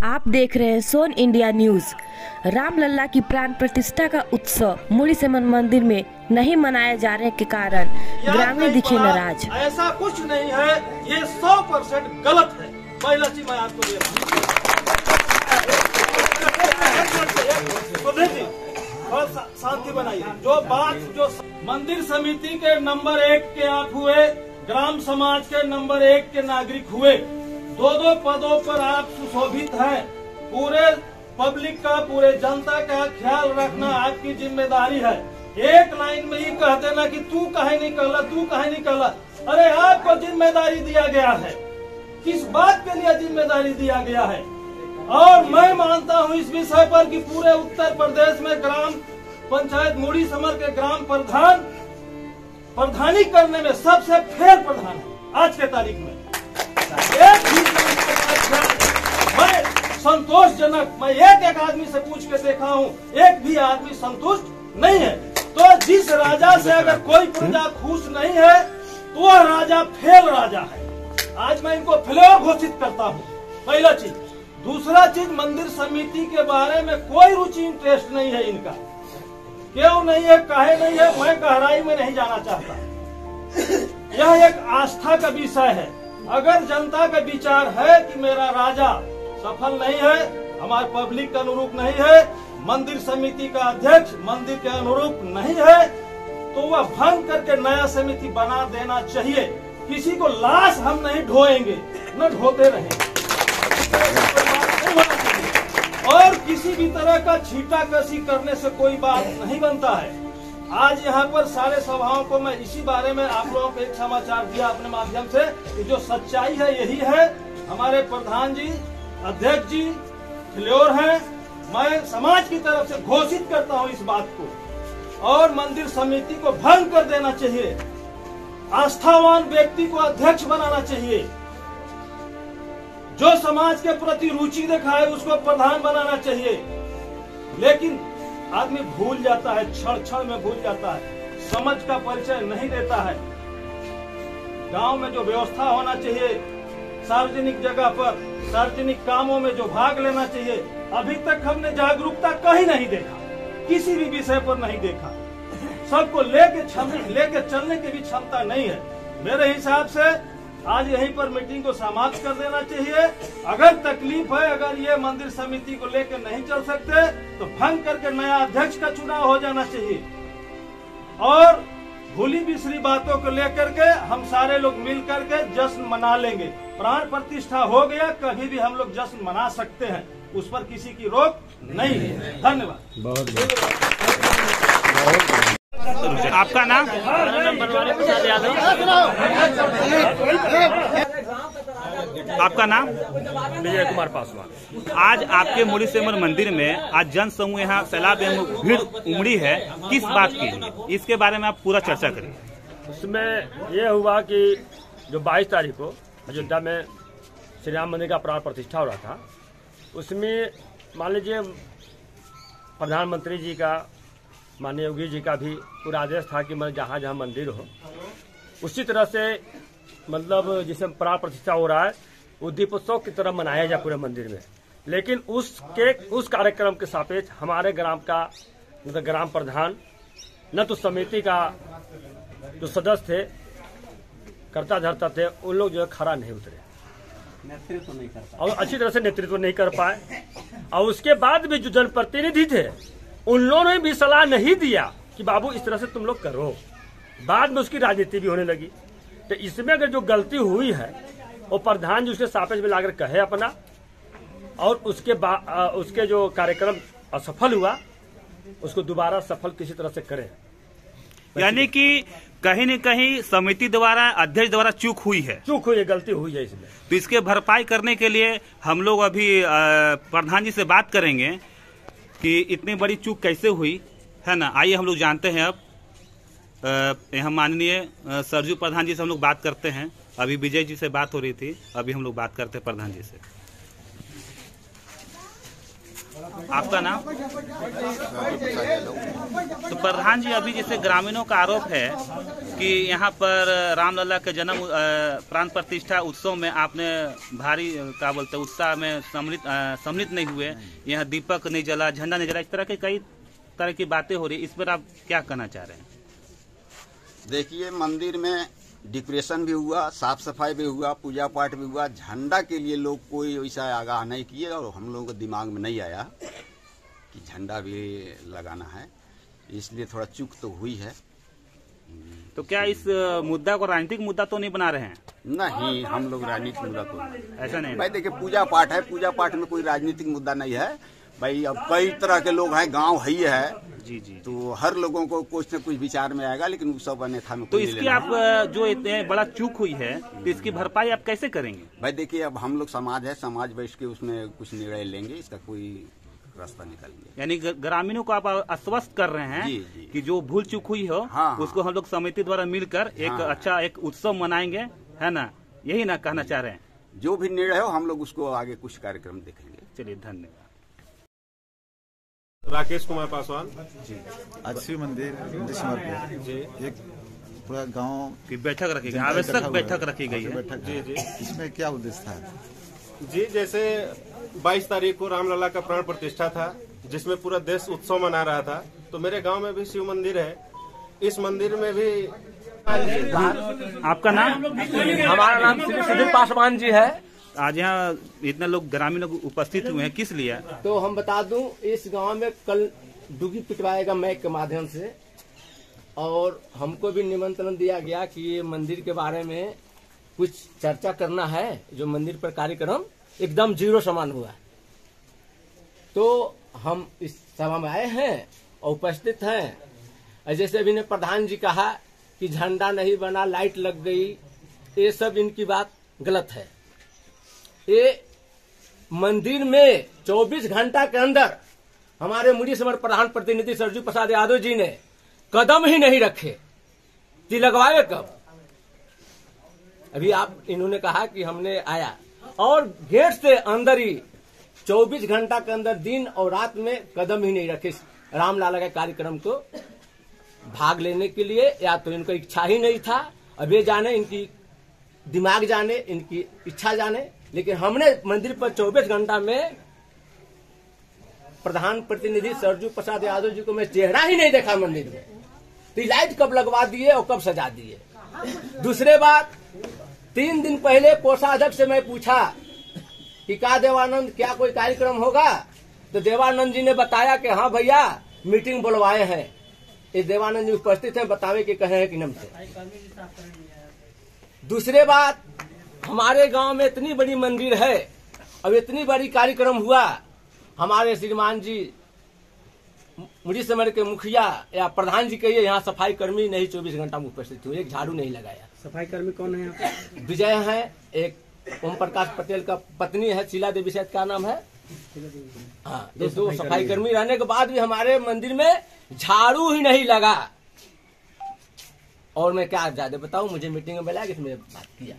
आप देख रहे हैं सोन इंडिया न्यूज। रामलला की प्राण प्रतिष्ठा का उत्सव मुड़ी सेमन मंदिर में नहीं मनाए जाने के कारण ग्रामीण दिखे नाराज। ऐसा कुछ नहीं है, ये 100% गलत है। पहला चीज मैं आपको दे रहा हूँ, शांति बनाइए। जो मंदिर समिति के नंबर 1 के आप हुए, ग्राम समाज के नंबर 1 के नागरिक हुए, 2 पदों पर आप सुशोभित हैं। पूरे पब्लिक का, पूरे जनता का ख्याल रखना आपकी जिम्मेदारी है। एक लाइन में ही कह देना कि तू काहे नहीं कहला, तू काहे नहीं कहला। अरे आपको जिम्मेदारी दिया गया है, किस बात के लिए जिम्मेदारी दिया गया है? और मैं मानता हूं इस विषय पर कि पूरे उत्तर प्रदेश में ग्राम पंचायत मुड़ी समर के ग्राम प्रधानी करने में सबसे फेल प्रधान है आज के तारीख में। एक भी मैं संतोषजनक, मैं एक आदमी से पूछ के देखा हूँ, एक भी आदमी संतुष्ट नहीं है। तो जिस राजा से अगर कोई प्रजा खुश नहीं है तो वह राजा फेल राजा है। आज मैं इनको फेल घोषित करता हूँ, पहला चीज। दूसरा चीज, मंदिर समिति के बारे में कोई रुचि इंटरेस्ट नहीं है इनका। क्यों नहीं है, काहे नहीं है, मैं गहराई में नहीं जाना चाहता। यह एक आस्था का विषय है। अगर जनता का विचार है कि मेरा राजा सफल नहीं है, हमारे पब्लिक के अनुरूप नहीं है, मंदिर समिति का अध्यक्ष मंदिर के अनुरूप नहीं है, तो वह भंग करके नया समिति बना देना चाहिए। किसी को लाश हम नहीं ढोएंगे, न ढोते रहेंगे। और किसी भी तरह का छीटाकशी करने से कोई बात नहीं बनता है। आज यहाँ पर सारे सभाओं को मैं इसी बारे में आप लोगों को एक समाचार दिया अपने माध्यम से कि जो सच्चाई है यही है। हमारे प्रधान जी, अध्यक्ष जी खिल्योर हैं। मैं समाज की तरफ से घोषित करता हूँ इस बात को, और मंदिर समिति को भंग कर देना चाहिए। आस्थावान व्यक्ति को अध्यक्ष बनाना चाहिए। जो समाज के प्रति रुचि दिखाए उसको प्रधान बनाना चाहिए। लेकिन आदमी भूल जाता है, क्षण में भूल जाता है, समझ का परिचय नहीं देता है। गांव में जो व्यवस्था होना चाहिए, सार्वजनिक जगह पर, सार्वजनिक कामों में जो भाग लेना चाहिए, अभी तक हमने जागरूकता कहीं नहीं देखा, किसी भी विषय पर नहीं देखा। सबको लेके चलने की भी क्षमता नहीं है। मेरे हिसाब से आज यहीं पर मीटिंग को समाप्त कर देना चाहिए। अगर तकलीफ है, अगर ये मंदिर समिति को लेकर नहीं चल सकते तो भंग करके नया अध्यक्ष का चुनाव हो जाना चाहिए। और भूली बिसरी बातों को लेकर के हम सारे लोग मिल करके जश्न मना लेंगे। प्राण प्रतिष्ठा हो गया, कभी भी हम लोग जश्न मना सकते हैं, उस पर किसी की रोक नहीं है। धन्यवाद। आपका नाम? आपका नाम? विजय कुमार पासवान। आज आपके मुड़ी सेमर मंदिर में आज जन समूह यहाँ सैलाब भीड़ उमड़ी है, किस बात की? इसके बारे में आप पूरा चर्चा करिए। उसमें यह हुआ कि जो 22 तारीख को अयोध्या में श्री राम मंदिर का प्राण प्रतिष्ठा हो रहा था, उसमें मान लीजिए प्रधानमंत्री जी का, माननीय योगी जी का भी पूरा आदेश था कि मतलब जहाँ जहाँ मंदिर हो उसी तरह से, मतलब जिसमें प्राण प्रतिष्ठा हो रहा है वो दीपोत्सव की तरह मनाया जाए पूरे मंदिर में। लेकिन उस कार्यक्रम के सापेक्ष हमारे ग्राम का, मतलब ग्राम प्रधान, न तो समिति का जो सदस्य थे, करता धरता थे, उन लोग जो है खरा नहीं उतरे, नेतृत्व नहीं कर पाए और अच्छी तरह से नेतृत्व नहीं कर पाए। और उसके बाद भी जो जनप्रतिनिधि थे उन लोगों ने भी सलाह नहीं दिया कि बाबू इस तरह से तुम लोग करो। बाद में उसकी राजनीति भी होने लगी। तो इसमें अगर जो गलती हुई है वो प्रधान जी उसके सापेक्ष में लाकर कहे अपना, और उसके जो कार्यक्रम असफल हुआ उसको दोबारा सफल किसी तरह से करें। यानी कि कहीं न कहीं समिति द्वारा, अध्यक्ष द्वारा चूक हुई है, गलती हुई है इसमें। तो इसके भरपाई करने के लिए हम लोग अभी प्रधान जी से बात करेंगे कि इतनी बड़ी चूक कैसे हुई है ना। आइए हम लोग जानते हैं। अब यहाँ माननीय सरजू प्रधान जी से हम लोग बात करते हैं। अभी विजय जी से बात हो रही थी, अभी हम लोग बात करते हैं प्रधान जी से। आपका नाम? तो प्रधान जी, अभी जैसे ग्रामीणों का आरोप है कि यहाँ पर रामलला के जन्म प्राण प्रतिष्ठा उत्सव में आपने भारी क्या बोलते हैं उत्साह में सम्मिलित नहीं हुए, यहाँ दीपक नहीं जला, झंडा नहीं जला, इस तरह के कई तरह की बातें हो रही है, इस पर आप क्या कहना चाह रहे हैं? देखिए, मंदिर में डेकोरेशन भी हुआ, साफ सफाई भी हुआ, पूजा पाठ भी हुआ, झंडा के लिए लोग कोई वैसा आगाह नहीं किए और हम लोगों को दिमाग में नहीं आया कि झंडा भी लगाना है, इसलिए थोड़ा चूक तो हुई है। तो क्या इस मुद्दा को राजनीतिक मुद्दा तो नहीं बना रहे हैं? नहीं, हम लोग राजनीतिक मुद्दा तो ऐसा नहीं भाई। देखिए, पूजा पाठ है, पूजा पाठ में कोई राजनीतिक मुद्दा नहीं है भाई। अब कई तरह के लोग हैं, गांव है ही है जी जी, तो हर लोगों को कुछ न कुछ विचार में आएगा, लेकिन वो सब अन्यथा में तो इसकी आप जो इतने बड़ा चूक हुई है तो इसकी भरपाई आप कैसे करेंगे? भाई देखिए, अब हम लोग समाज है, समाज बैठ के उसमें कुछ निर्णय लेंगे, इसका कोई रास्ता निकालेंगे। यानी ग्रामीणों को आप आश्वस्त कर रहे हैं जी, जी। कि जो भूल चूक हुई हो हाँ, उसको हम लोग समिति द्वारा मिलकर एक अच्छा एक उत्सव मनाएंगे, है ना? यही ना कहना चाह रहे हैं? जो भी निर्णय हो हम लोग उसको आगे कुछ कार्यक्रम देखेंगे। चलिए, धन्यवाद। राकेश कुमार पासवान जी। आज शिव मंदिर जी एक पूरा गांव की बैठक रखी गई, आवश्यक बैठक रखी गई है। जी जी इसमें क्या उद्देश्य था? जी, जैसे 22 तारीख को रामलला का प्राण प्रतिष्ठा था, जिसमें पूरा देश उत्सव मना रहा था, तो मेरे गांव में भी शिव मंदिर है, इस मंदिर में भी। आपका नाम? हमारा नाम श्री सुधीर पासवान जी है। आज यहाँ इतने लोग ग्रामीण लोग उपस्थित हुए हैं, किस लिए? तो हम बता दूं, इस गांव में कल डुगी पिटवाएगा मैक के माध्यम से, और हमको भी निमंत्रण दिया गया कि ये मंदिर के बारे में कुछ चर्चा करना है। जो मंदिर पर कार्यक्रम एकदम जीरो समान हुआ है, तो हम इस सभा में आए हैं और उपस्थित हैं। जैसे अभी ने प्रधान जी कहा कि झंडा नहीं बना, लाइट लग गई, ये सब इनकी बात गलत है। ये मंदिर में 24 घंटा के अंदर हमारे मुड़ी समर प्रधान प्रतिनिधि सरजू प्रसाद यादव जी ने कदम ही नहीं रखे, जी लगवाए कब? अभी आप इन्होंने कहा कि हमने आया और गेट से अंदर ही 24 घंटा के अंदर दिन और रात में कदम ही नहीं रखे रामलला के कार्यक्रम को भाग लेने के लिए, या तो इनका इच्छा ही नहीं था। अब ये जाने, इनकी दिमाग जाने, इनकी इच्छा जाने, लेकिन हमने मंदिर पर 24 घंटा में प्रधान प्रतिनिधि सरजू प्रसाद यादव जी को मैं चेहरा ही नहीं देखा मंदिर में। तो लाइट कब लगवा दिए और कब सजा दिए? दूसरे बात, 3 दिन पहले कोषाध्यक्ष से मैं पूछा कि क्या देवानंद, क्या कोई कार्यक्रम होगा? तो देवानंद जी ने बताया कि हाँ भैया, मीटिंग बुलवाए हैं। ये देवानंद जी उपस्थित हैं, बतावे कि कहे हैं कि नम से। दूसरे बात, हमारे गांव में इतनी बड़ी मंदिर है, अब इतनी बड़ी कार्यक्रम हुआ, हमारे श्रीमान जी मुड़ी समर के मुखिया या प्रधान जी कहिए, यहाँ सफाई कर्मी नहीं 24 घंटा में उपस्थित हुए, एक झाड़ू नहीं लगाया। सफाई कर्मी कौन है यहाँ पे? विजय है, एक ओम प्रकाश पटेल का पत्नी है, शीला देवी शायद का नाम है। हाँ, ये दो सफाई कर्मी रहने के बाद भी हमारे मंदिर में झाड़ू ही नहीं लगा। और मैं क्या ज्यादा बताऊं, मुझे मीटिंग में बुलाया, इसमें बात किया।